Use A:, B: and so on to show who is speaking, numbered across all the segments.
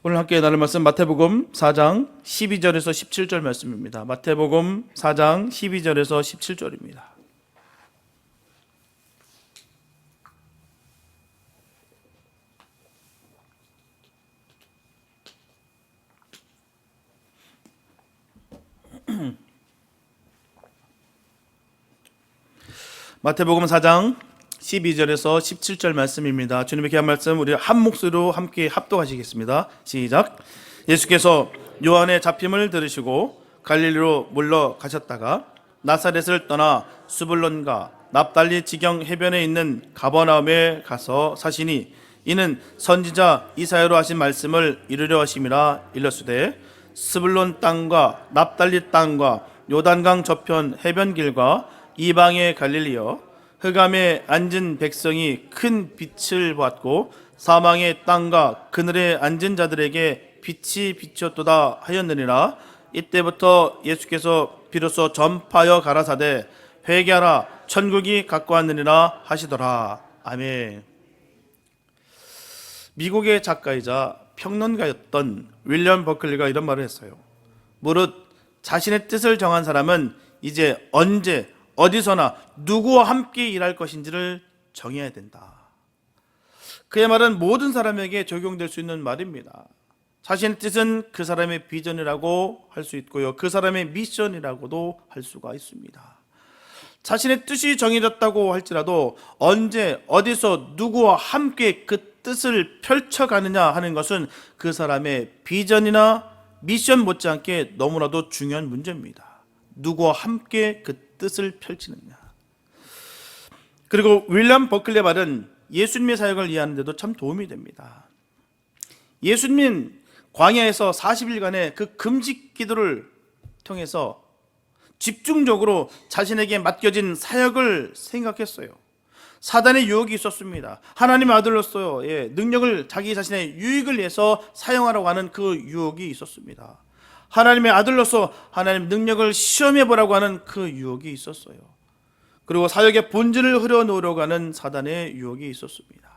A: 오늘 함께 나눌 말씀 마태복음 4장 12절에서 17절 말씀입니다. 마태복음 4장 12절에서 17절입니다. 마태복음 4장 12절에서 17절 말씀입니다. 주님의 귀한 말씀 우리 한 목소리로 함께 합독하시겠습니다. 시작. 예수께서 요한의 잡힘을 들으시고 갈릴리로 물러가셨다가 나사렛을 떠나 수불론과 납달리 지경 해변에 있는 가버나움에 가서 사시니 이는 선지자 이사야로 하신 말씀을 이루려 하심이라. 일렀으되 스불론 땅과 납달리 땅과 요단강 저편 해변길과 이방의 갈릴리여, 흑암에 앉은 백성이 큰 빛을 받고 사망의 땅과 그늘에 앉은 자들에게 빛이 비쳤도다 하였느니라. 이때부터 예수께서 비로소 전파하여 가라사대 회개하라 천국이 가까웠느니라 하시더라. 아멘. 미국의 작가이자 평론가였던 윌리엄 버클리가 이런 말을 했어요. 무릇 자신의 뜻을 정한 사람은 이제 언제 어디서나 누구와 함께 일할 것인지를 정해야 된다. 그의 말은 모든 사람에게 적용될 수 있는 말입니다. 자신의 뜻은 그 사람의 비전이라고 할 수 있고요, 그 사람의 미션이라고도 할 수가 있습니다. 자신의 뜻이 정해졌다고 할지라도 언제 어디서 누구와 함께 그 뜻을 펼쳐가느냐 하는 것은 그 사람의 비전이나 미션 못지않게 너무나도 중요한 문제입니다. 누구와 함께 그 뜻을 펼치느냐. 그리고 윌리엄 버클리의 말은 예수님의 사역을 이해하는 데도 참 도움이 됩니다. 예수님은 광야에서 40일간의 그 금식 기도를 통해서 집중적으로 자신에게 맡겨진 사역을 생각했어요. 사단의 유혹이 있었습니다. 하나님의 아들로서 능력을 자기 자신의 유익을 위해서 사용하라고 하는 그 유혹이 있었습니다. 하나님의 아들로서 하나님 능력을 시험해보라고 하는 그 유혹이 있었어요. 그리고 사역의 본질을 흐려놓으려고 하는 사단의 유혹이 있었습니다.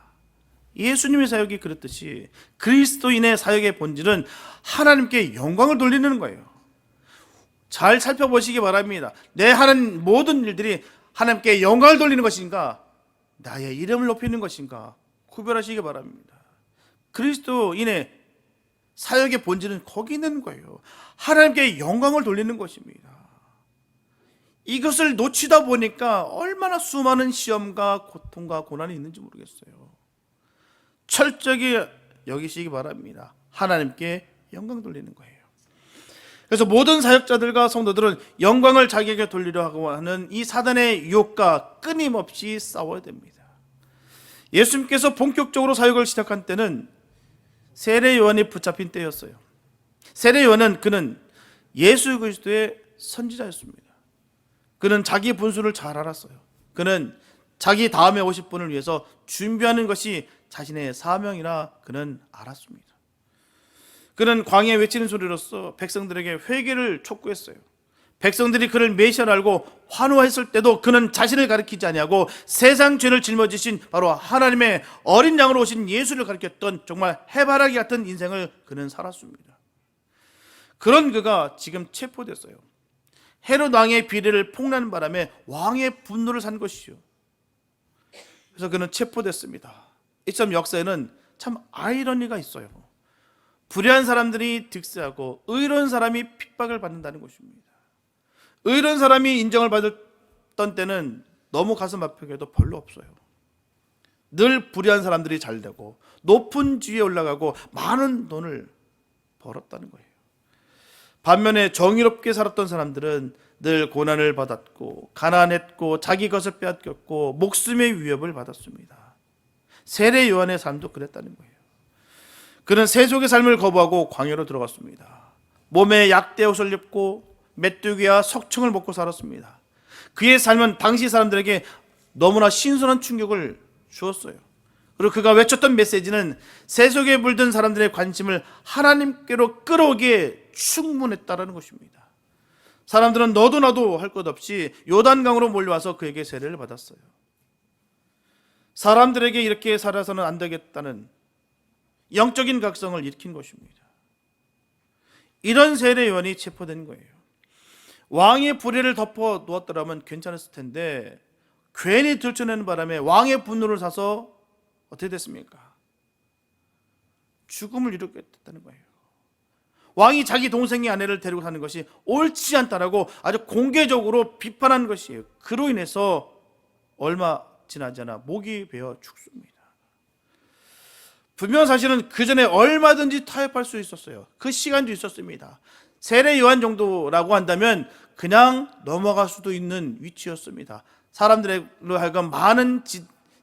A: 예수님의 사역이 그렇듯이 그리스도인의 사역의 본질은 하나님께 영광을 돌리는 거예요. 잘 살펴보시기 바랍니다. 내 하는 모든 일들이 하나님께 영광을 돌리는 것인가, 나의 이름을 높이는 것인가, 구별하시기 바랍니다. 그리스도인의 사역의 본질은 거기 있는 거예요. 하나님께 영광을 돌리는 것입니다. 이것을 놓치다 보니까 얼마나 수많은 시험과 고통과 고난이 있는지 모르겠어요. 철저히 여기시기 바랍니다. 하나님께 영광 돌리는 거예요. 그래서 모든 사역자들과 성도들은 영광을 자기에게 돌리려 하는 이 사단의 유혹과 끊임없이 싸워야 됩니다. 예수님께서 본격적으로 사역을 시작한 때는 세례 요한이 붙잡힌 때였어요. 세례 요한은 그는 예수 그리스도의 선지자였습니다. 그는 자기 분수를 잘 알았어요. 그는 자기 다음에 오실 분을 위해서 준비하는 것이 자신의 사명이라 그는 알았습니다. 그는 광야에 외치는 소리로서 백성들에게 회개를 촉구했어요. 백성들이 그를 메시아를 알고 환호했을 때도 그는 자신을 가리키지 아니하고 세상 죄를 짊어지신 바로 하나님의 어린 양으로 오신 예수를 가리켰던 정말 해바라기 같은 인생을 그는 살았습니다. 그런 그가 지금 체포됐어요. 헤롯 왕의 비리를 폭로하는 바람에 왕의 분노를 산 것이죠. 그래서 그는 체포됐습니다. 이처럼 역사에는 참 아이러니가 있어요. 불의한 사람들이 득세하고 의로운 사람이 핍박을 받는다는 것입니다. 의로운 사람이 인정을 받았던 때는 너무 가슴 아프게도 별로 없어요. 늘 불의한 사람들이 잘 되고 높은 지위에 올라가고 많은 돈을 벌었다는 거예요. 반면에 정의롭게 살았던 사람들은 늘 고난을 받았고 가난했고 자기 것을 빼앗겼고 목숨의 위협을 받았습니다. 세례 요한의 삶도 그랬다는 거예요. 그는 세속의 삶을 거부하고 광야로 들어갔습니다. 몸에 약대 옷을 입고 메뚜기와 석청을 먹고 살았습니다. 그의 삶은 당시 사람들에게 너무나 신선한 충격을 주었어요. 그리고 그가 외쳤던 메시지는 세속에 물든 사람들의 관심을 하나님께로 끌어오기에 충분했다는 것입니다. 사람들은 너도 나도 할 것 없이 요단강으로 몰려와서 그에게 세례를 받았어요. 사람들에게 이렇게 살아서는 안 되겠다는 영적인 각성을 일으킨 것입니다. 이런 세례 요한이 체포된 거예요. 왕의 불의를 덮어 놓았더라면 괜찮았을 텐데 괜히 들춰내는 바람에 왕의 분노를 사서 어떻게 됐습니까? 죽음을 이루게 됐다는 거예요. 왕이 자기 동생의 아내를 데리고 사는 것이 옳지 않다라고 아주 공개적으로 비판한 것이에요. 그로 인해서 얼마 지나지 않아 목이 베어 죽습니다. 분명 사실은 그 전에 얼마든지 타협할 수 있었어요. 그 시간도 있었습니다. 세례 요한 정도라고 한다면 그냥 넘어갈 수도 있는 위치였습니다. 사람들로 하여금 많은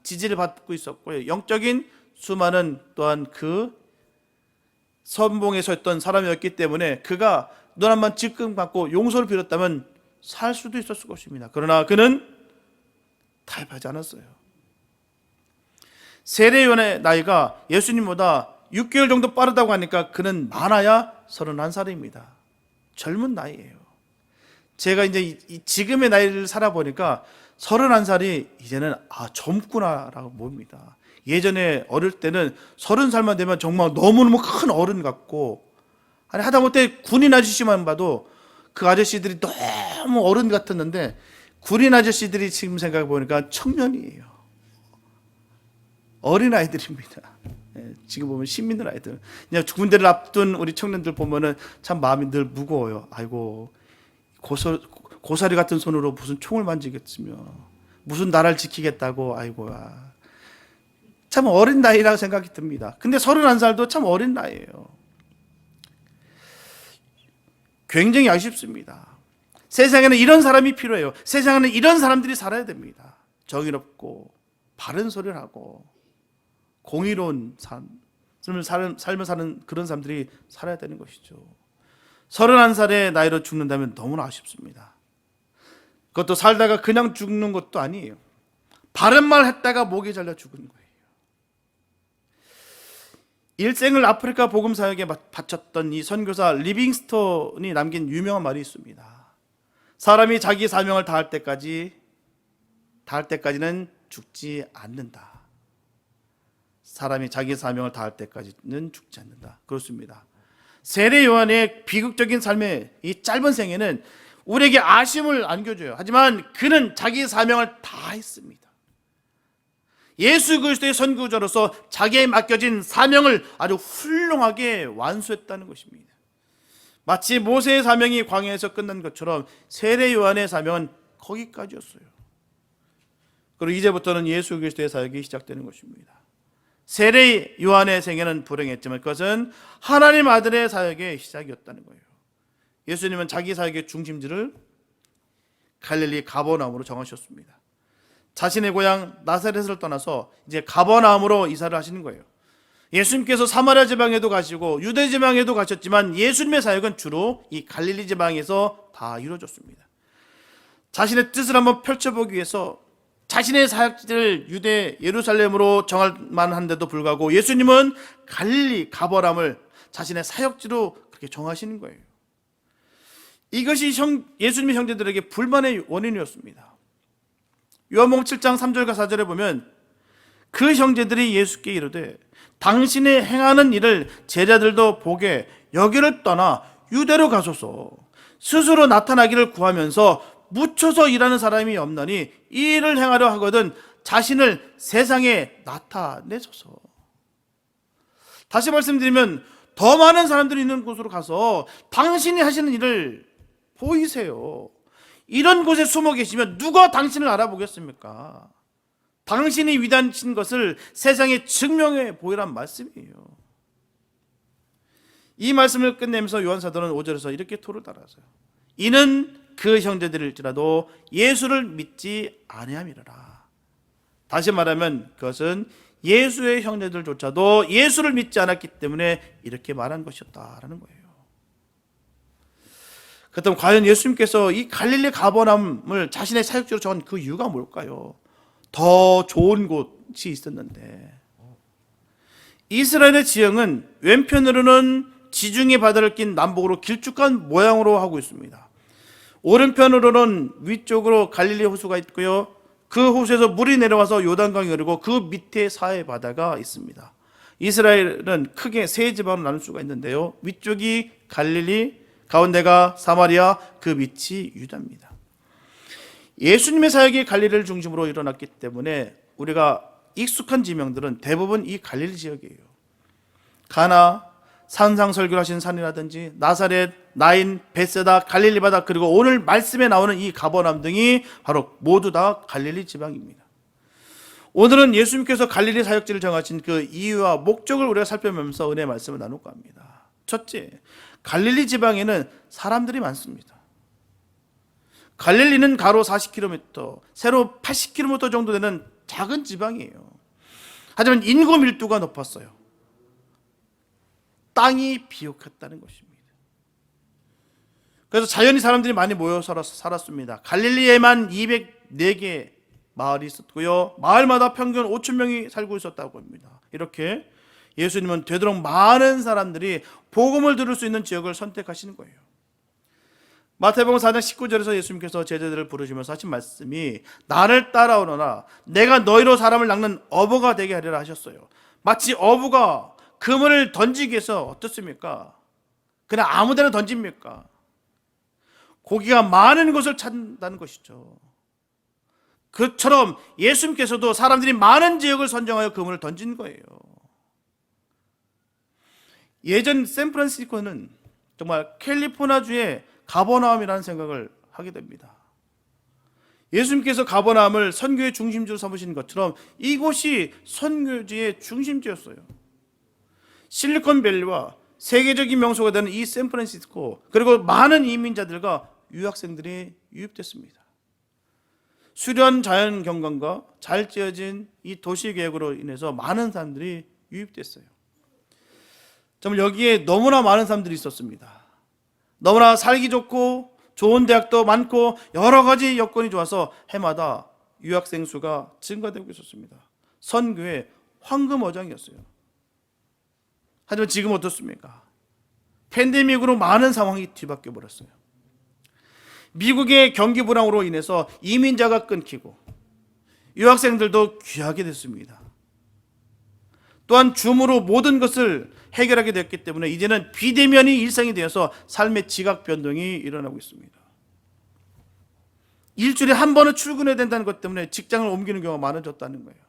A: 지지를 받고 있었고요. 영적인 수많은 또한 그 선봉에 서 있던 사람이었기 때문에 그가 눈 한번 질끈 감고 용서를 빌었다면 살 수도 있었을 것입니다. 그러나 그는 타협하지 않았어요. 세례 요한의 나이가 예수님보다 6개월 정도 빠르다고 하니까 그는 많아야 31살입니다. 젊은 나이예요. 제가 이제 지금의 나이를 살아보니까 31살이 이제는 젊구나라고 봅니다. 예전에 어릴 때는 30살만 되면 정말 너무너무 큰 어른 같고, 아니 하다못해 군인 아저씨만 봐도 그 아저씨들이 너무 어른 같았는데 군인 아저씨들이 지금 생각해 보니까 청년이에요. 어린아이들입니다. 지금 보면 신민들 아이들, 그냥 군대를 앞둔 우리 청년들 보면은 참 마음이 늘 무거워요. 아이고, 고사리 같은 손으로 무슨 총을 만지겠으며 무슨 나라를 지키겠다고. 아이고야, 참 어린 나이라고 생각이 듭니다. 근데 31살도 참 어린 나이예요. 굉장히 아쉽습니다. 세상에는 이런 사람이 필요해요. 세상에는 이런 사람들이 살아야 됩니다. 정의롭고 바른 소리를 하고 공의로운 삶을 사는 그런 사람들이 살아야 되는 것이죠. 31살의 나이로 죽는다면 너무나 아쉽습니다. 그것도 살다가 그냥 죽는 것도 아니에요. 바른 말 했다가 목이 잘려 죽은 거예요. 일생을 아프리카 복음 사역에 바쳤던 이 선교사 리빙스톤이 남긴 유명한 말이 있습니다. 사람이 자기 사명을 다할 때까지는 죽지 않는다. 사람이 자기 사명을 다할 때까지는 죽지 않는다. 그렇습니다. 세례 요한의 비극적인 삶의 이 짧은 생애는 우리에게 아쉬움을 안겨줘요. 하지만 그는 자기 사명을 다 했습니다. 예수 그리스도의 선구자로서 자기에 맡겨진 사명을 아주 훌륭하게 완수했다는 것입니다. 마치 모세의 사명이 광야에서 끝난 것처럼 세례 요한의 사명은 거기까지였어요. 그리고 이제부터는 예수 그리스도의 사역이 시작되는 것입니다. 세례 요한의 생애는 불행했지만 그것은 하나님 아들의 사역의 시작이었다는 거예요. 예수님은 자기 사역의 중심지를 갈릴리 가버나움으로 정하셨습니다. 자신의 고향 나사렛을 떠나서 이제 가버나움으로 이사를 하시는 거예요. 예수님께서 사마리아 지방에도 가시고 유대 지방에도 가셨지만 예수님의 사역은 주로 이 갈릴리 지방에서 다 이루어졌습니다. 자신의 뜻을 한번 펼쳐보기 위해서 자신의 사역지를 유대 예루살렘으로 정할 만한데도 불구하고 예수님은 갈릴리 가버나움을 자신의 사역지로 그렇게 정하시는 거예요. 이것이 예수님의 형제들에게 불만의 원인이었습니다. 요한복음 7장 3절과 4절에 보면 그 형제들이 예수께 이르되 당신의 행하는 일을 제자들도 보게 여기를 떠나 유대로 가소서. 스스로 나타나기를 구하면서 묻혀서 일하는 사람이 없나니 이 일을 행하려 하거든 자신을 세상에 나타내소서. 다시 말씀드리면 더 많은 사람들이 있는 곳으로 가서 당신이 하시는 일을 보이세요. 이런 곳에 숨어 계시면 누가 당신을 알아보겠습니까? 당신이 위대하신 것을 세상에 증명해 보이란 말씀이에요. 이 말씀을 끝내면서 요한사도는 5절에서 이렇게 토를 달았어요. 이는 그 형제들일지라도 예수를 믿지 아니함이라. 다시 말하면 그것은 예수의 형제들조차도 예수를 믿지 않았기 때문에 이렇게 말한 것이었다라는 거예요. 그렇다면 과연 예수님께서 이 갈릴리 가버나움을 자신의 사역지로 정한 그 이유가 뭘까요? 더 좋은 곳이 있었는데. 이스라엘의 지형은 왼편으로는 지중해 바다를 낀 남북으로 길쭉한 모양으로 하고 있습니다. 오른편으로는 위쪽으로 갈릴리 호수가 있고요. 그 호수에서 물이 내려와서 요단강이 흐르고 그 밑에 사해 바다가 있습니다. 이스라엘은 크게 세 지방으로 나눌 수가 있는데요. 위쪽이 갈릴리, 가운데가 사마리아, 그 밑이 유다입니다. 예수님의 사역이 갈릴리를 중심으로 일어났기 때문에 우리가 익숙한 지명들은 대부분 이 갈릴리 지역이에요. 가나, 산상설교를 하신 산이라든지 나사렛, 나인, 베세다, 갈릴리 바다, 그리고 오늘 말씀에 나오는 이 가버나움 등이 바로 모두 다 갈릴리 지방입니다. 오늘은 예수님께서 갈릴리 사역지를 정하신 그 이유와 목적을 우리가 살펴보면서 은혜의 말씀을 나눌까 합니다. 첫째, 갈릴리 지방에는 사람들이 많습니다. 갈릴리는 가로 40km, 세로 80km 정도 되는 작은 지방이에요. 하지만 인구 밀도가 높았어요. 땅이 비옥했다는 것입니다. 그래서 자연히 사람들이 많이 모여 살았습니다. 갈릴리에만 204개 마을이 있었고요. 마을마다 평균 5천 명이 살고 있었다고 합니다. 이렇게 예수님은 되도록 많은 사람들이 복음을 들을 수 있는 지역을 선택하시는 거예요. 마태복음 4장 19절에서 예수님께서 제자들을 부르시면서 하신 말씀이 나를 따라오너라 내가 너희로 사람을 낚는 어부가 되게 하리라 하셨어요. 마치 어부가 그물을 던지기 위해서 어떻습니까? 그냥 아무 데나 던집니까? 고기가 많은 곳을 찾는다는 것이죠. 그처럼 예수님께서도 사람들이 많은 지역을 선정하여 그물을 던진 거예요. 예전 샌프란시스코는 정말 캘리포니아주의 가버나움이라는 생각을 하게 됩니다. 예수님께서 가버나움을 선교의 중심지로 삼으신 것처럼 이곳이 선교지의 중심지였어요. 실리콘밸리와 세계적인 명소가 되는 이 샌프란시스코, 그리고 많은 이민자들과 유학생들이 유입됐습니다. 수려한 자연 경관과 잘 지어진 이 도시 계획으로 인해서 많은 사람들이 유입됐어요. 정말 여기에 너무나 많은 사람들이 있었습니다. 너무나 살기 좋고 좋은 대학도 많고 여러 가지 여건이 좋아서 해마다 유학생 수가 증가되고 있었습니다. 선교의 황금어장이었어요. 하지만 지금 어떻습니까? 팬데믹으로 많은 상황이 뒤바뀌어 버렸어요. 미국의 경기 불황으로 인해서 이민자가 끊기고 유학생들도 귀하게 됐습니다. 또한 줌으로 모든 것을 해결하게 됐기 때문에 이제는 비대면이 일상이 되어서 삶의 지각 변동이 일어나고 있습니다. 일주일에 한 번은 출근해야 된다는 것 때문에 직장을 옮기는 경우가 많아졌다는 거예요.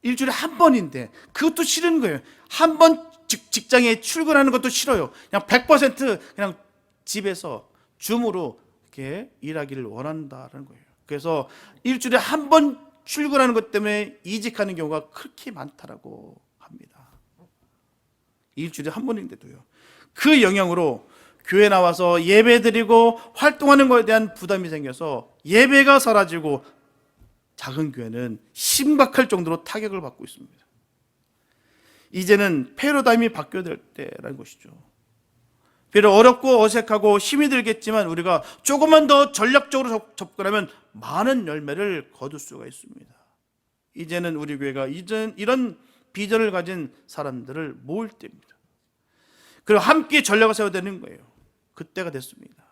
A: 일주일에 한 번인데 그것도 싫은 거예요. 한 번 직장에 출근하는 것도 싫어요. 그냥 100% 그냥 집에서 줌으로 이렇게 일하기를 원한다는 거예요. 그래서 일주일에 한 번 출근하는 것 때문에 이직하는 경우가 그렇게 많다라고 합니다. 일주일에 한 번인데도요. 그 영향으로 교회 나와서 예배 드리고 활동하는 것에 대한 부담이 생겨서 예배가 사라지고 작은 교회는 심각할 정도로 타격을 받고 있습니다. 이제는 패러다임이 바뀌어야 될 때라는 것이죠. 비록 어렵고 어색하고 힘이 들겠지만 우리가 조금만 더 전략적으로 접근하면 많은 열매를 거둘 수가 있습니다. 이제는 우리 교회가 이런 비전을 가진 사람들을 모을 때입니다. 그리고 함께 전략을 세워야 되는 거예요. 그때가 됐습니다.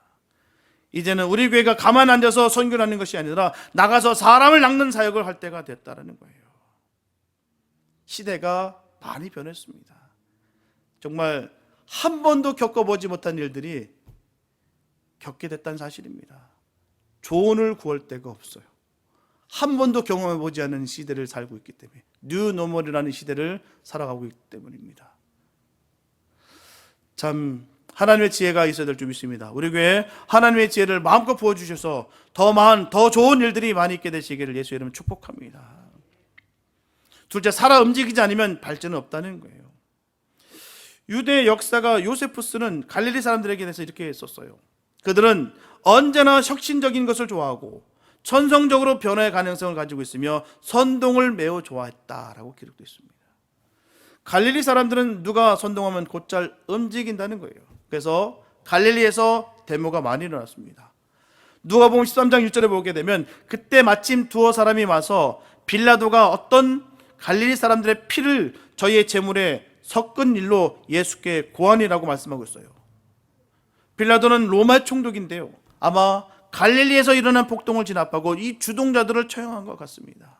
A: 이제는 우리 교회가 가만 앉아서 선교를 하는 것이 아니라 나가서 사람을 낚는 사역을 할 때가 됐다는 거예요. 시대가 많이 변했습니다. 정말 한 번도 겪어보지 못한 일들이 겪게 됐다는 사실입니다. 조언을 구할 데가 없어요. 한 번도 경험해보지 않은 시대를 살고 있기 때문에, 뉴노멀이라는 시대를 살아가고 있기 때문입니다. 참 하나님의 지혜가 있어야 될 줄 믿습니다. 우리 교회에 하나님의 지혜를 마음껏 부어주셔서 더 좋은 일들이 많이 있게 되시기를 예수의 이름으로 축복합니다. 둘째, 살아 움직이지 않으면 발전은 없다는 거예요. 유대 역사가 요세푸스는 갈릴리 사람들에게 대해서 이렇게 썼어요. 그들은 언제나 혁신적인 것을 좋아하고 천성적으로 변화의 가능성을 가지고 있으며 선동을 매우 좋아했다라고 기록되어 있습니다. 갈릴리 사람들은 누가 선동하면 곧잘 움직인다는 거예요. 그래서 갈릴리에서 데모가 많이 일어났습니다. 누가복음 13장 1절에 보게 되면 그때 마침 두어 사람이 와서 빌라도가 어떤 갈릴리 사람들의 피를 저희의 제물에 섞은 일로 예수께 고하니라고 말씀하고 있어요. 빌라도는 로마 총독인데요, 아마 갈릴리에서 일어난 폭동을 진압하고 이 주동자들을 처형한 것 같습니다.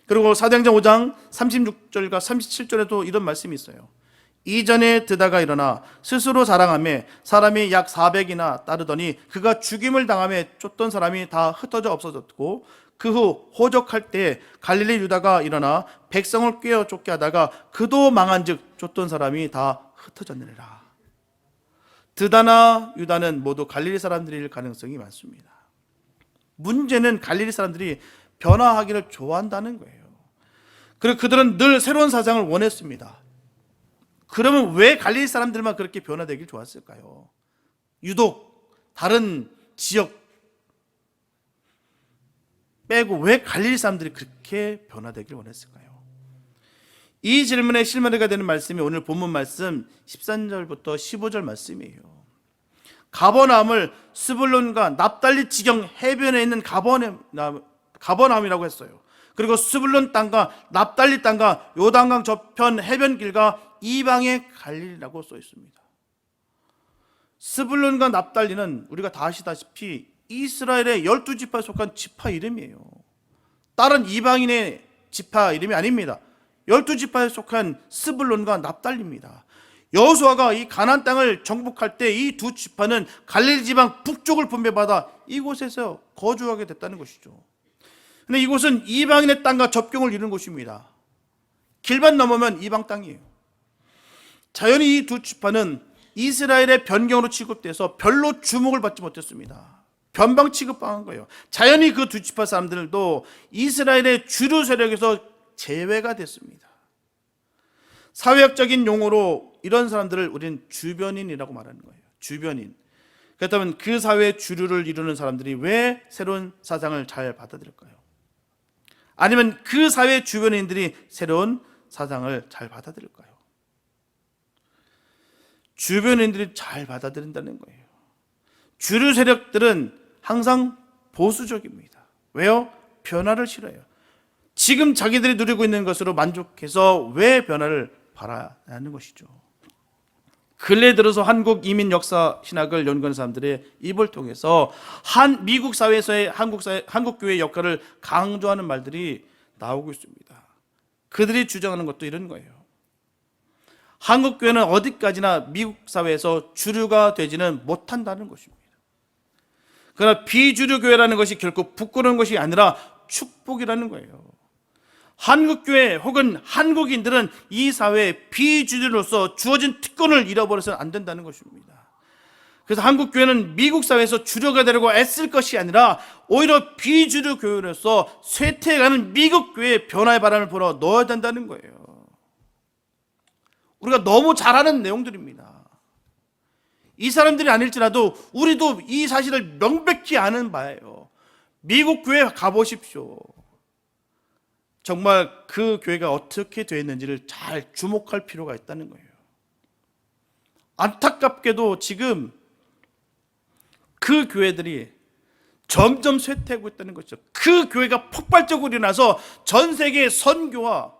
A: 그리고 사도행전 5장 36절과 37절에도 이런 말씀이 있어요. 이전에 드다가 일어나 스스로 자랑하며 사람이 약 400이나 따르더니 그가 죽임을 당하며 쫓던 사람이 다 흩어져 없어졌고, 그 후 호적할 때 갈릴리 유다가 일어나 백성을 꿰어 쫓게 하다가 그도 망한즉 쫓던 사람이 다 흩어졌느니라. 드다나 유다는 모두 갈릴리 사람들일 가능성이 많습니다. 문제는 갈릴리 사람들이 변화하기를 좋아한다는 거예요. 그리고 그들은 늘 새로운 사상을 원했습니다. 그러면 왜 갈릴리 사람들만 그렇게 변화되길 좋았을까요? 유독 다른 지역 빼고 왜 갈릴리 사람들이 그렇게 변화되길 원했을까요? 이 질문에 실마리가 되는 말씀이 오늘 본문 말씀 13절부터 15절 말씀이에요. 가버나움을 스불론과 납달리 지경 해변에 있는 가버나움이라고 했어요. 그리고 스불론 땅과 납달리 땅과 요단강 저편 해변길과 이방의 갈릴리라고 써 있습니다. 스불론과 납달리는 우리가 다 아시다시피 이스라엘의 12지파에 속한 지파 이름이에요. 다른 이방인의 지파 이름이 아닙니다. 12지파에 속한 스불론과 납달리입니다. 여호수아가 이 가나안 땅을 정복할 때 이 두 지파는 갈릴리 지방 북쪽을 분배받아 이곳에서 거주하게 됐다는 것이죠. 근데 이곳은 이방인의 땅과 접경을 이루는 곳입니다. 길만 넘으면 이방 땅이에요. 자연히 이 두 지파는 이스라엘의 변경으로 취급돼서 별로 주목을 받지 못했습니다. 변방 취급당한 거예요. 자연히 그 두 지파 사람들도 이스라엘의 주류 세력에서 제외가 됐습니다. 사회학적인 용어로 이런 사람들을 우리는 주변인이라고 말하는 거예요. 주변인. 그렇다면 그 사회의 주류를 이루는 사람들이 왜 새로운 사상을 잘 받아들일까요? 아니면 그 사회의 주변인들이 새로운 사상을 잘 받아들일까요? 주변인들이 잘 받아들인다는 거예요. 주류 세력들은 항상 보수적입니다. 왜요? 변화를 싫어해요. 지금 자기들이 누리고 있는 것으로 만족해서 왜 변화를 바라야 하는 것이죠. 근래 들어서 한국 이민 역사 신학을 연구하는 사람들의 입을 통해서 미국 사회에서의 한국 교회의 역할을 강조하는 말들이 나오고 있습니다. 그들이 주장하는 것도 이런 거예요. 한국 교회는 어디까지나 미국 사회에서 주류가 되지는 못한다는 것입니다. 그러나 비주류 교회라는 것이 결코 부끄러운 것이 아니라 축복이라는 거예요. 한국교회 혹은 한국인들은 이 사회의 비주류로서 주어진 특권을 잃어버려서는 안 된다는 것입니다. 그래서 한국교회는 미국 사회에서 주류가 되려고 애쓸 것이 아니라 오히려 비주류 교회로서 쇠퇴해가는 미국 교회의 변화의 바람을 불어 넣어야 된다는 거예요. 우리가 너무 잘 아는 내용들입니다. 이 사람들이 아닐지라도 우리도 이 사실을 명백히 아는 바예요. 미국 교회 가보십시오. 정말 그 교회가 어떻게 되어 있는지를 잘 주목할 필요가 있다는 거예요. 안타깝게도 지금 그 교회들이 점점 쇠퇴하고 있다는 것이죠. 그 교회가 폭발적으로 일어나서 전 세계의 선교와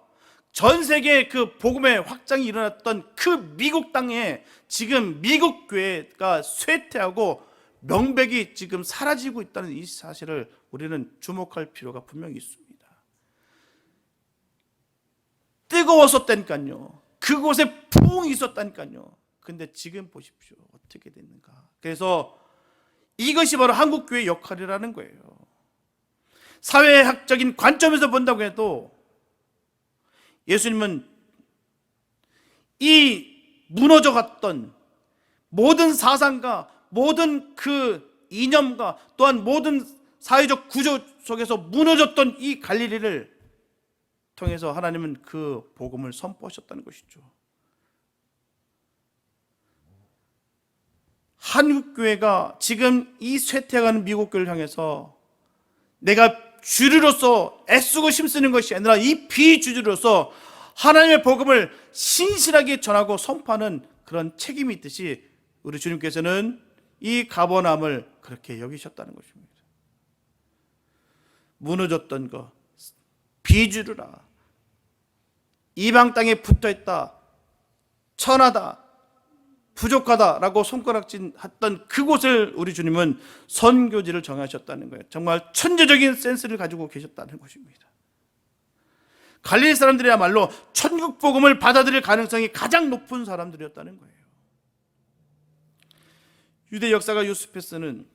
A: 전 세계의 그 복음의 확장이 일어났던 그 미국 땅에 지금 미국 교회가 쇠퇴하고 명백히 지금 사라지고 있다는 이 사실을 우리는 주목할 필요가 분명히 있습니다. 뜨거웠었다니까요. 그곳에 부흥이 있었다니까요. 근데 지금 보십시오. 어떻게 됐는가. 그래서 이것이 바로 한국교회의 역할이라는 거예요. 사회학적인 관점에서 본다고 해도 예수님은 이 무너져갔던 모든 사상과 모든 그 이념과 또한 모든 사회적 구조 속에서 무너졌던 이 갈릴리를 통해서 하나님은 그 복음을 선포하셨다는 것이죠. 한국교회가 지금 이 쇠퇴해가는 미국교회를 향해서 내가 주류로서 애쓰고 힘쓰는 것이 아니라 이 비주류로서 하나님의 복음을 신실하게 전하고 선포하는 그런 책임이 있듯이 우리 주님께서는 이 가버나움을 그렇게 여기셨다는 것입니다. 무너졌던 것, 비주류라, 이방 땅에 붙어있다, 천하다, 부족하다라고 손가락질 했던 그곳을 우리 주님은 선교지를 정하셨다는 거예요. 정말 천재적인 센스를 가지고 계셨다는 것입니다. 갈릴리 사람들이야말로 천국 복음을 받아들일 가능성이 가장 높은 사람들이었다는 거예요. 유대 역사가 요스페스는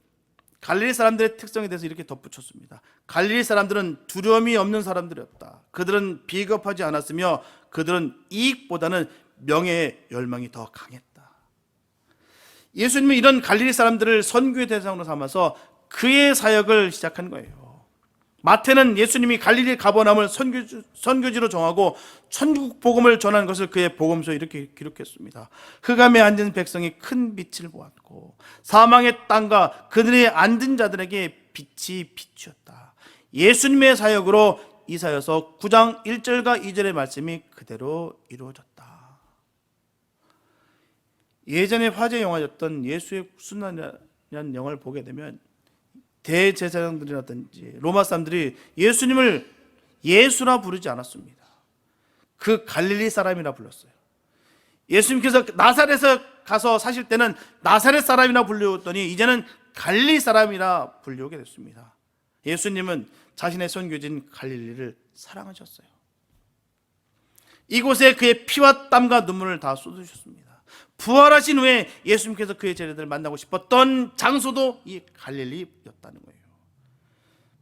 A: 갈릴리 사람들의 특성에 대해서 이렇게 덧붙였습니다. 갈릴리 사람들은 두려움이 없는 사람들이었다. 그들은 비겁하지 않았으며 그들은 이익보다는 명예의 열망이 더 강했다. 예수님은 이런 갈릴리 사람들을 선교의 대상으로 삼아서 그의 사역을 시작한 거예요. 마태는 예수님이 갈릴리 가버나움을 선교지로 정하고 천국 복음을 전하는 것을 그의 복음서에 이렇게 기록했습니다. 흑암에 앉은 백성이 큰 빛을 보았고 사망의 땅과 그들의 앉은 자들에게 빛이 비추었다. 예수님의 사역으로 이사야서 9장 1절과 2절의 말씀이 그대로 이루어졌다. 예전에 화제 영화였던 예수의 순환이라는 영화를 보게 되면 대제사장들이라든지 로마 사람들이 예수님을 예수라 부르지 않았습니다. 그 갈릴리 사람이라 불렀어요. 예수님께서 나사렛에 가서 사실 때는 나사렛 사람이라 불렸더니 이제는 갈릴리 사람이라 불리우게 됐습니다. 예수님은 자신의 선교지인 갈릴리를 사랑하셨어요. 이곳에 그의 피와 땀과 눈물을 다 쏟으셨습니다. 부활하신 후에 예수님께서 그의 제자들을 만나고 싶었던 장소도 이 갈릴리였다는 거예요.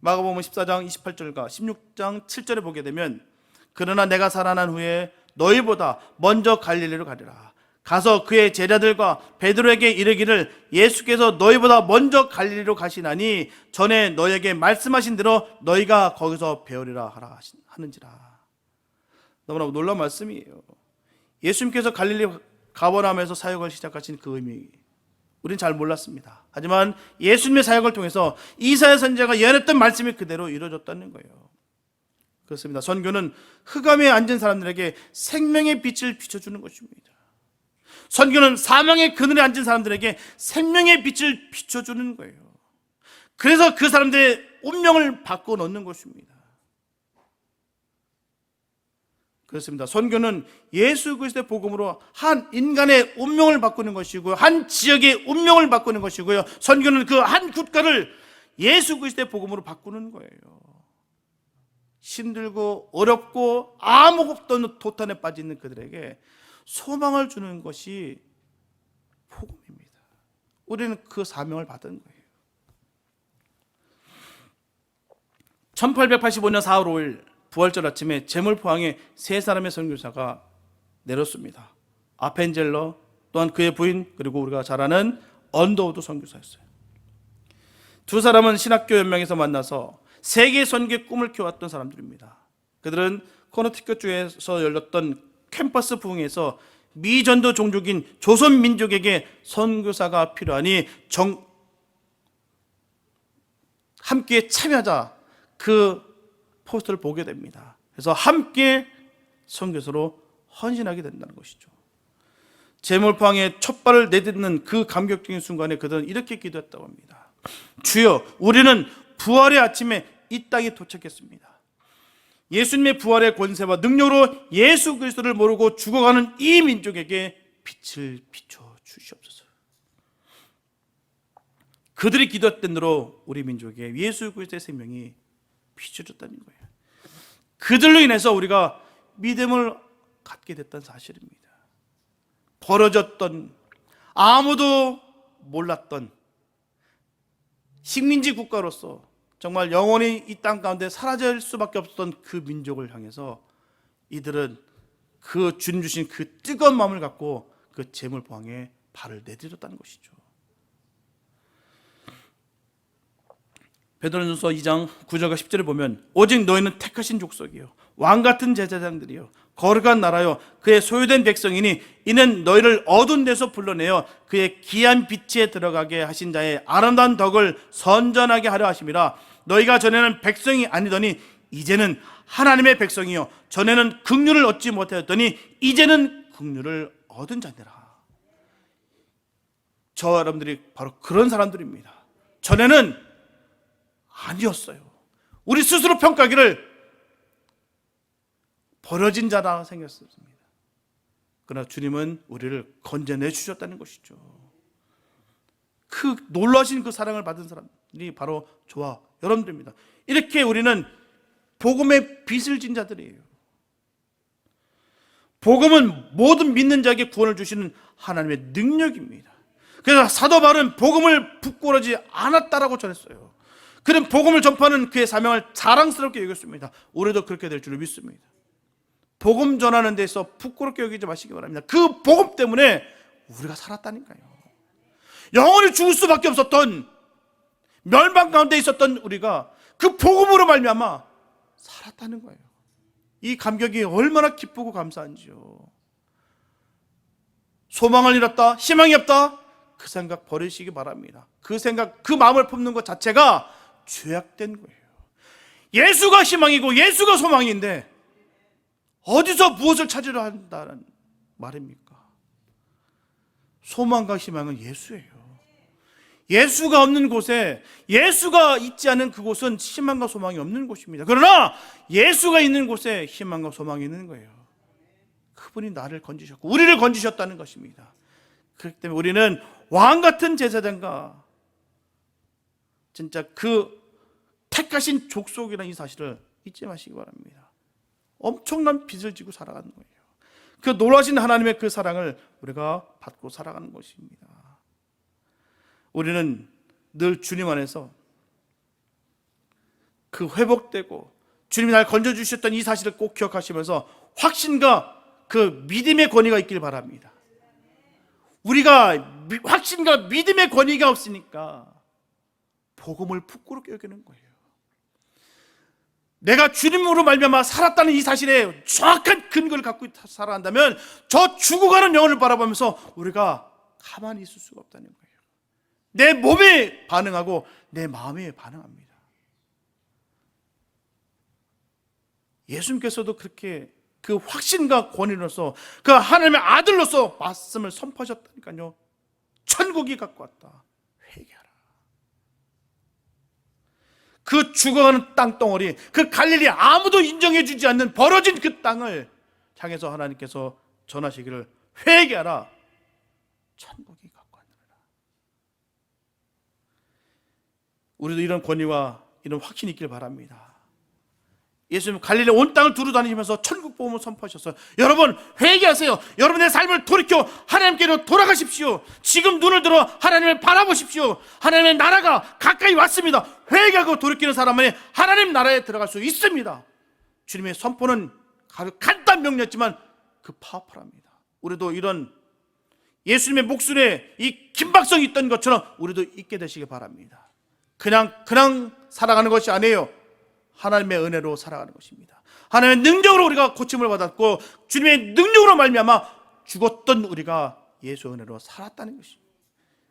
A: 마가복음 14장 28절과 16장 7절에 보게 되면 그러나 내가 살아난 후에 너희보다 먼저 갈릴리로 가리라. 가서 그의 제자들과 베드로에게 이르기를 예수께서 너희보다 먼저 갈릴리로 가시나니 전에 너희에게 말씀하신 대로 너희가 거기서 배우리라 하는지라. 너무나 놀라운 말씀이에요. 예수님께서 갈릴리 가버나움에서 사역을 시작하신 그 의미 우리는 잘 몰랐습니다. 하지만 예수님의 사역을 통해서 이사야 선지자가 예언했던 말씀이 그대로 이루어졌다는 거예요. 그렇습니다. 선교는 흑암에 앉은 사람들에게 생명의 빛을 비춰주는 것입니다. 선교는 사망의 그늘에 앉은 사람들에게 생명의 빛을 비춰주는 거예요. 그래서 그 사람들의 운명을 바꿔놓는 것입니다. 그렇습니다. 선교는 예수 그리스도의 복음으로 한 인간의 운명을 바꾸는 것이고요, 한 지역의 운명을 바꾸는 것이고요, 선교는 그 한 국가를 예수 그리스도의 복음으로 바꾸는 거예요. 힘들고 어렵고 아무 없던 도탄에 빠져 있는 그들에게 소망을 주는 것이 복음입니다. 우리는 그 사명을 받은 거예요. 1885년 4월 5일 부활절 아침에 제물포항에 세 사람의 선교사가 내렸습니다. 아펜젤러, 또한 그의 부인, 그리고 우리가 잘 아는 언더우드 선교사였어요. 두 사람은 신학교 연맹에서 만나서 세계 선교의 꿈을 키워왔던 사람들입니다. 그들은 코너티컷주에서 열렸던 캠퍼스 부흥에서 미전도 종족인 조선 민족에게 선교사가 필요하니 함께 참여하자, 그 포스터를 보게 됩니다. 그래서 함께 선교사로 헌신하게 된다는 것이죠. 제물포항에 첫 발을 내딛는 그 감격적인 순간에 그들은 이렇게 기도했다고 합니다. 주여, 우리는 부활의 아침에 이 땅에 도착했습니다. 예수님의 부활의 권세와 능력으로 예수 그리스도를 모르고 죽어가는 이 민족에게 빛을 비춰 주시옵소서. 그들이 기도했던 대로 우리 민족에 예수 그리스도의 생명이 비춰졌다는 거예요. 그들로 인해서 우리가 믿음을 갖게 됐다는 사실입니다. 벌어졌던, 아무도 몰랐던 식민지 국가로서 정말 영원히 이 땅 가운데 사라질 수밖에 없었던 그 민족을 향해서 이들은 그 주님 주신 그 뜨거운 마음을 갖고 그 제물포항에 발을 내딛었다는 것이죠. 베드로전서 2장 9절과 10절에 보면 오직 너희는 택하신 족속이요 왕같은 제사장들이요 거룩한 나라요 그의 소유된 백성이니 이는 너희를 어두운 데서 불러내어 그의 귀한 빛에 들어가게 하신 자의 아름다운 덕을 선전하게 하려 하심이라. 너희가 전에는 백성이 아니더니 이제는 하나님의 백성이요 전에는 긍휼을 얻지 못하였더니 이제는 긍휼을 얻은 자니라. 저와 여러분들이 바로 그런 사람들입니다. 전에는 아니었어요. 우리 스스로 평가하기를 버려진 자라 생겼습니다. 그러나 주님은 우리를 건져내 주셨다는 것이죠. 그 놀라신 그 사랑을 받은 사람들이 바로 저와 여러분들입니다. 이렇게 우리는 복음의 빛을 진 자들이에요. 복음은 모든 믿는 자에게 구원을 주시는 하나님의 능력입니다. 그래서 사도 바울은 복음을 부끄러워하지 않았다라고 전했어요. 그는 복음을 전파하는 그의 사명을 자랑스럽게 여겼습니다. 우리도 그렇게 될 줄 믿습니다. 복음 전하는 데서 부끄럽게 여기지 마시기 바랍니다. 그 복음 때문에 우리가 살았다니까요. 영원히 죽을 수밖에 없었던, 멸망 가운데 있었던 우리가 그 복음으로 말미암아 살았다는 거예요. 이 감격이 얼마나 기쁘고 감사한지요. 소망을 잃었다, 희망이 없다, 그 생각 버리시기 바랍니다. 그 생각, 그 마음을 품는 것 자체가 죄악된 거예요. 예수가 희망이고 예수가 소망인데 어디서 무엇을 찾으려 한다는 말입니까? 소망과 희망은 예수예요. 예수가 없는 곳에, 예수가 있지 않은 그곳은 희망과 소망이 없는 곳입니다. 그러나 예수가 있는 곳에 희망과 소망이 있는 거예요. 그분이 나를 건지셨고 우리를 건지셨다는 것입니다. 그렇기 때문에 우리는 왕 같은 제사장과 진짜 그 택하신 족속이라는 이 사실을 잊지 마시기 바랍니다. 엄청난 빚을 지고 살아가는 거예요. 그 놀라신 하나님의 그 사랑을 우리가 받고 살아가는 것입니다. 우리는 늘 주님 안에서 그 회복되고 주님이 날 건져주셨던 이 사실을 꼭 기억하시면서 확신과 그 믿음의 권위가 있길 바랍니다. 우리가 확신과 믿음의 권위가 없으니까 복음을 부끄럽게 여기는 거예요. 내가 주님으로 말미암아 살았다는 이 사실에 정확한 근거를 갖고 살아간다면 저 죽어가는 영혼을 바라보면서 우리가 가만히 있을 수가 없다는 거예요. 내 몸에 반응하고 내 마음에 반응합니다. 예수님께서도 그렇게 그 확신과 권위로서 그 하나님의 아들로서 말씀을 선포하셨다니까요. 천국이 갖고 왔다, 회개하라. 그 죽어가는 땅덩어리, 그 갈릴리 아무도 인정해 주지 않는 벌어진 그 땅을 향해서 하나님께서 전하시기를 회개하라, 천국이 갖고 왔느니라. 우리도 이런 권위와 이런 확신이 있길 바랍니다. 예수님 갈릴리 온 땅을 두루 다니시면서 천국 복음을 선포하셨어요. 여러분 회개하세요. 여러분의 삶을 돌이켜 하나님께로 돌아가십시오. 지금 눈을 들어 하나님을 바라보십시오. 하나님의 나라가 가까이 왔습니다. 회개하고 돌이키는 사람은 하나님 나라에 들어갈 수 있습니다. 주님의 선포는 간단 명료했지만 그 파워풀합니다. 우리도 이런 예수님의 목소리에 이 긴박성이 있던 것처럼 우리도 있게 되시기 바랍니다. 그냥 살아가는 것이 아니에요. 하나님의 은혜로 살아가는 것입니다. 하나님의 능력으로 우리가 고침을 받았고 주님의 능력으로 말미암아 죽었던 우리가 예수의 은혜로 살았다는 것입니다.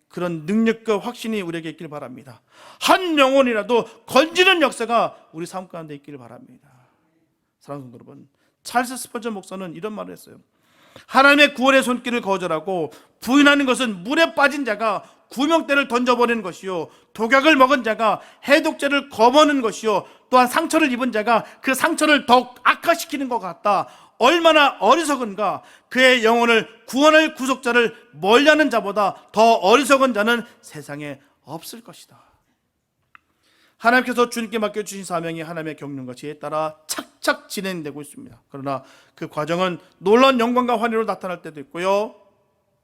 A: 그런 능력과 확신이 우리에게 있길 바랍니다. 한 영혼이라도 건지는 역사가 우리 삶 가운데 있길 바랍니다. 사랑하는 성도 여러분, 찰스 스펄전 목사는 이런 말을 했어요. 하나님의 구원의 손길을 거절하고 부인하는 것은 물에 빠진 자가 구명대를 던져버리는 것이요, 독약을 먹은 자가 해독제를 거머는 것이요, 또한 상처를 입은 자가 그 상처를 더욱 악화시키는 것 같다. 얼마나 어리석은가. 그의 영혼을 구원할 구속자를 멀리하는 자보다 더 어리석은 자는 세상에 없을 것이다. 하나님께서 주님께 맡겨주신 사명이 하나님의 경륜과 지혜에 따라 착착 진행되고 있습니다. 그러나 그 과정은 놀라운 영광과 환희로 나타날 때도 있고요,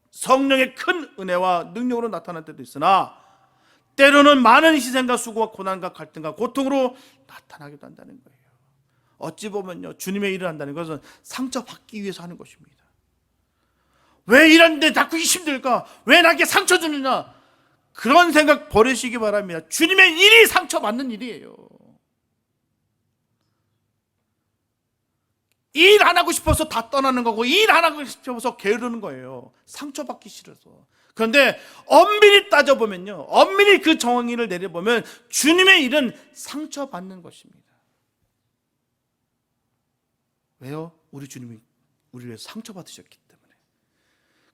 A: 성령의 큰 은혜와 능력으로 나타날 때도 있으나 때로는 많은 희생과 수고와 고난과 갈등과 고통으로 나타나기도 한다는 거예요. 어찌 보면요, 주님의 일을 한다는 것은 상처받기 위해서 하는 것입니다. 왜 일하는데 자꾸 힘들까? 왜 나에게 상처 주느냐? 그런 생각 버리시기 바랍니다. 주님의 일이 상처받는 일이에요. 일 안 하고 싶어서 다 떠나는 거고 일 안 하고 싶어서 게으르는 거예요. 상처받기 싫어서. 그런데 엄밀히 따져보면요, 엄밀히 그 정의를 내려보면 주님의 일은 상처받는 것입니다. 왜요? 우리 주님이 우리를 위해서 상처받으셨기 때문에.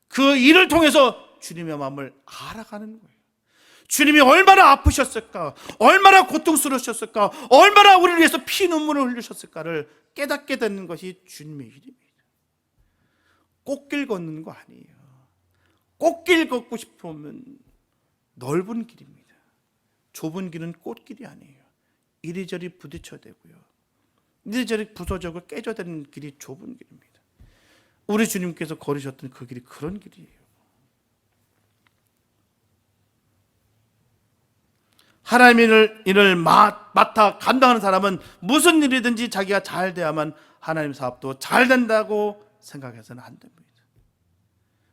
A: 그 일을 통해서 주님의 마음을 알아가는 거예요. 주님이 얼마나 아프셨을까, 얼마나 고통스러우셨을까, 얼마나 우리를 위해서 피눈물을 흘리셨을까를 깨닫게 되는 것이 주님의 일입니다. 꽃길 걷는 거 아니에요. 꽃길 걷고 싶으면 넓은 길입니다. 좁은 길은 꽃길이 아니에요. 이리저리 부딪혀야 되고요, 이리저리 부서져고 깨져야 되는 길이 좁은 길입니다. 우리 주님께서 걸으셨던 그 길이 그런 길이에요. 하나님의 일을 맡아 감당하는 사람은 무슨 일이든지 자기가 잘 돼야만 하나님 사업도 잘 된다고 생각해서는 안 됩니다.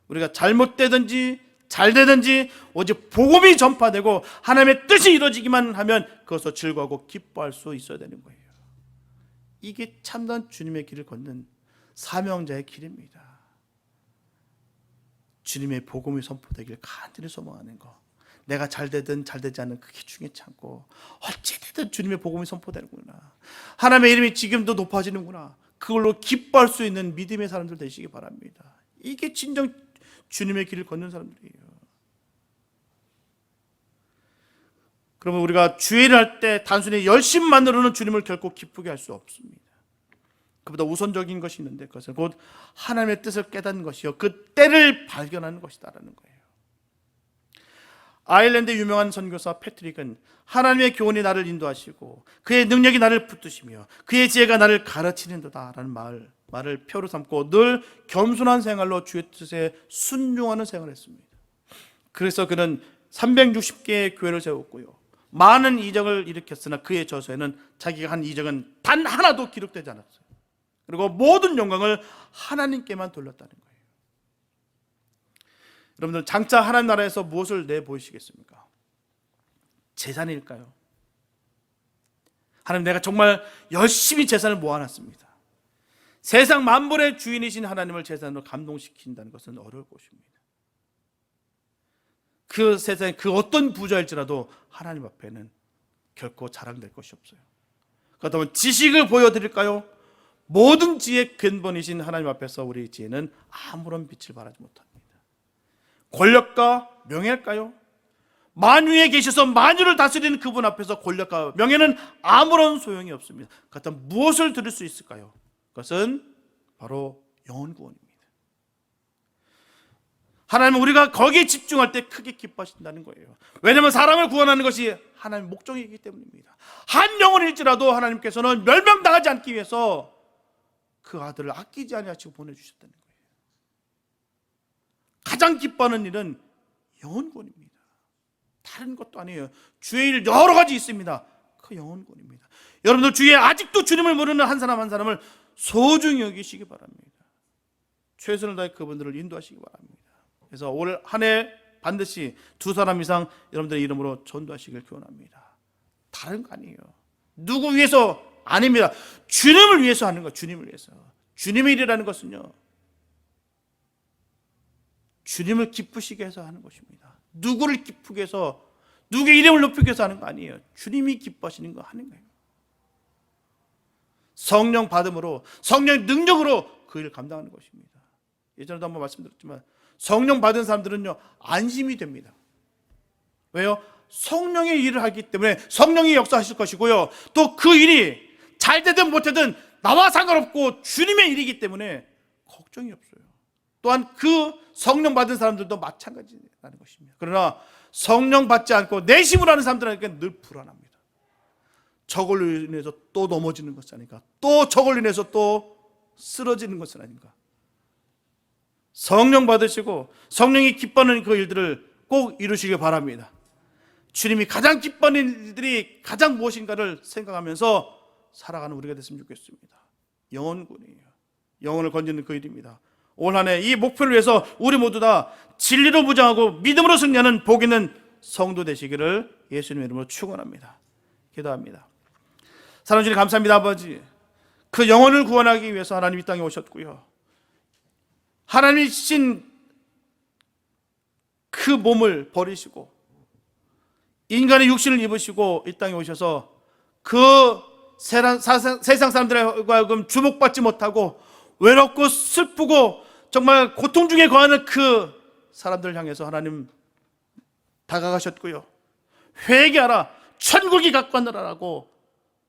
A: 우리가 잘못되든지 잘 되든지 오직 복음이 전파되고 하나님의 뜻이 이루어지기만 하면 그것을 즐거워하고 기뻐할 수 있어야 되는 거예요. 이게 참된 주님의 길을 걷는 사명자의 길입니다. 주님의 복음이 선포되길 간절히 소망하는 거. 내가 잘 되든 잘 되지 않는 그게 중요치 않고 어찌되든 주님의 복음이 선포되는구나, 하나님의 이름이 지금도 높아지는구나, 그걸로 기뻐할 수 있는 믿음의 사람들 되시기 바랍니다. 이게 진정 주님의 길을 걷는 사람들이에요. 그러면 우리가 주일을 할 때 단순히 열심만으로는 주님을 결코 기쁘게 할 수 없습니다. 그보다 우선적인 것이 있는데 그것은 곧 하나님의 뜻을 깨닫는 것이요, 그 때를 발견하는 것이다라는 거예요. 아일랜드 유명한 선교사 패트릭은 하나님의 교훈이 나를 인도하시고 그의 능력이 나를 붙드시며 그의 지혜가 나를 가르치는도다라는 말을 표로 삼고 늘 겸손한 생활로 주의 뜻에 순종하는 생활을 했습니다. 그래서 그는 360개의 교회를 세웠고요, 많은 이적을 일으켰으나 그의 저서에는 자기가 한 이적은 단 하나도 기록되지 않았어요. 그리고 모든 영광을 하나님께만 돌렸다는 거예요. 여러분들, 장차 하나님 나라에서 무엇을 내보이시겠습니까? 재산일까요? 하나님, 내가 정말 열심히 재산을 모아놨습니다. 세상 만물의 주인이신 하나님을 재산으로 감동시킨다는 것은 어려울 것입니다. 그 세상에 그 어떤 부자일지라도 하나님 앞에는 결코 자랑될 것이 없어요. 그렇다면 지식을 보여드릴까요? 모든 지혜의 근본이신 하나님 앞에서 우리 지혜는 아무런 빛을 발하지 못합니다. 권력과 명예일까요? 만유에 계셔서 만유를 다스리는 그분 앞에서 권력과 명예는 아무런 소용이 없습니다. 그렇다면 무엇을 드릴 수 있을까요? 그것은 바로 영혼 구원입니다. 하나님은 우리가 거기에 집중할 때 크게 기뻐하신다는 거예요. 왜냐하면 사람을 구원하는 것이 하나님의 목적이기 때문입니다. 한 영혼일지라도 하나님께서는 멸망당하지 않기 위해서 그 아들을 아끼지 아니하시고 보내주셨다는 거예요. 가장 기뻐하는 일은 영혼 구원입니다. 다른 것도 아니에요. 주의 일 여러 가지 있습니다. 그 영혼 구원입니다. 여러분들 주위에 아직도 주님을 모르는 한 사람 한 사람을 소중히 여기시기 바랍니다. 최선을 다해 그분들을 인도하시기 바랍니다. 그래서 올 한 해 반드시 2사람 이상 여러분들의 이름으로 전도하시길 기원합니다. 다른 거 아니에요. 누구 위해서 아닙니다. 주님을 위해서 하는 거. 주님을 위해서. 주님의 일이라는 것은요, 주님을 기쁘시게 해서 하는 것입니다. 누구를 기쁘게 해서, 누구의 이름을 높이기 위해서 하는 거 아니에요. 주님이 기뻐하시는 거 하는 거예요. 성령 받음으로, 성령의 능력으로 그 일을 감당하는 것입니다. 예전에도 한번 말씀드렸지만 성령 받은 사람들은요, 안심이 됩니다. 왜요? 성령의 일을 하기 때문에 성령이 역사하실 것이고요, 또 그 일이 잘 되든 못되든 나와 상관없고 주님의 일이기 때문에 걱정이 없어요. 또한 그 성령 받은 사람들도 마찬가지라는 것입니다. 그러나 성령 받지 않고 내심으로 하는 사람들에게는 늘 불안합니다. 저걸로 인해서 또 넘어지는 것이 아닌가, 또 저걸로 인해서 또 쓰러지는 것은 아닌가. 성령 받으시고 성령이 기뻐하는 그 일들을 꼭 이루시길 바랍니다. 주님이 가장 기뻐하는 일들이 가장 무엇인가를 생각하면서 살아가는 우리가 됐으면 좋겠습니다. 영혼군이에요. 영혼을 건지는 그 일입니다. 올 한 해 이 목표를 위해서 우리 모두 다 진리로 무장하고 믿음으로 승리하는 복 있는 성도 되시기를 예수님의 이름으로 축원합니다. 기도합니다. 사랑하는 주님, 감사합니다. 아버지, 그 영혼을 구원하기 위해서 하나님 이 땅에 오셨고요, 하나님이 주신 그 몸을 버리시고 인간의 육신을 입으시고 이 땅에 오셔서 그 세상 사람들과 하여금 주목받지 못하고 외롭고 슬프고 정말 고통 중에 거하는 그 사람들을 향해서 하나님 다가가셨고요, 회개하라, 천국이 가까웠느라라고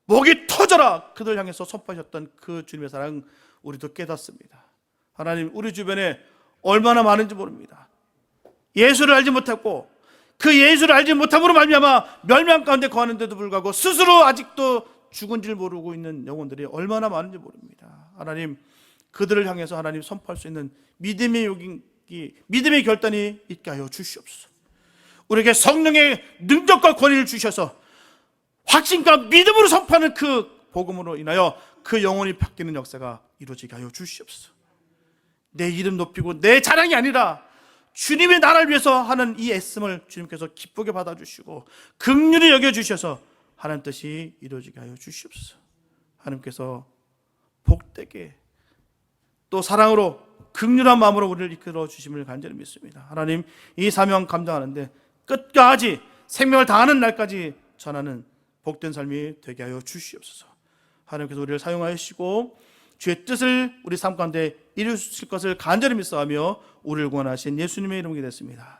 A: 목이 터져라 그들 향해서 선포하셨던 그 주님의 사랑 우리도 깨닫습니다. 하나님, 우리 주변에 얼마나 많은지 모릅니다. 예수를 알지 못했고 그 예수를 알지 못함으로 말미암아 멸망 가운데 거하는데도 불구하고 스스로 아직도 죽은 줄 모르고 있는 영혼들이 얼마나 많은지 모릅니다. 하나님, 그들을 향해서 하나님 선포할 수 있는 믿음의 용기, 믿음의 결단이 있게 하여 주시옵소서. 우리에게 성령의 능력과 권위를 주셔서 확신과 믿음으로 선포하는 그 복음으로 인하여 그 영혼이 바뀌는 역사가 이루어지게 하여 주시옵소서. 내 이름 높이고 내 자랑이 아니라 주님의 나라를 위해서 하는 이 애씀을 주님께서 기쁘게 받아주시고 긍휼히 여겨주셔서 하나님 뜻이 이루어지게 하여 주시옵소서. 하나님께서 복되게 또 사랑으로 긍휼한 마음으로 우리를 이끌어 주심을 간절히 믿습니다. 하나님, 이 사명 감당하는데 끝까지 생명을 다하는 날까지 전하는 복된 삶이 되게 하여 주시옵소서. 하나님께서 우리를 사용하시고 주의 뜻을 우리 삶 가운데 이루실 것을 간절히 믿사하며 우리를 구원하신 예수님의 이름으로 기도했습니다.